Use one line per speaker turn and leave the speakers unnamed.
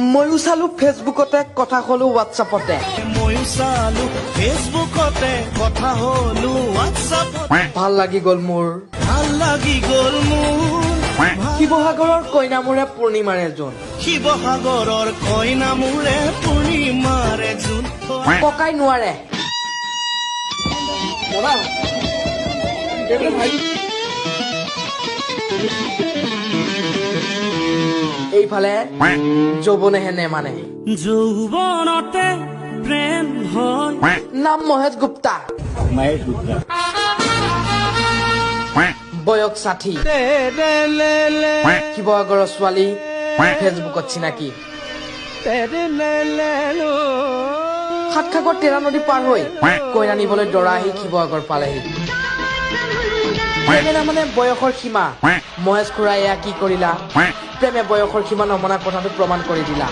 ময়ো চালো ফেচবুকতে কথা হলো হোৱাটছআপতে
ময়ো চালো ফেচবুকতে কথা হলো হোৱাটছআপত
ভাল লাগি গ'ল মোৰ
ভাল লাগি গ'ল মোৰ
শিৱসাগৰৰ কইনামূৰে পূৰ্ণিমাৰে জোন
শিৱসাগৰৰ কইনামূৰে পূৰ্ণিমাৰে জোন
ককাই নোৱাৰে এইফালে যৌৱনেহে নেমানে
যৌৱনতে প্ৰেম হয়
নাম মহেশ গুপ্তা বয়স 60 শিৱসাগৰৰ ছোৱালী ফেচবুকত চিনাকি সাতসাগৰ তেৰা নদী পাৰ হৈ কইনা নিবলৈ দৰা আহি শিৱসাগৰ পালেহি প্ৰেমে মানে বয়সৰ সীমা মহেশ খুৰা এয়া কি কৰিলা প্ৰেমে বয়সৰ সীমা নমনা কথাটো প্ৰমাণ কৰি দিলা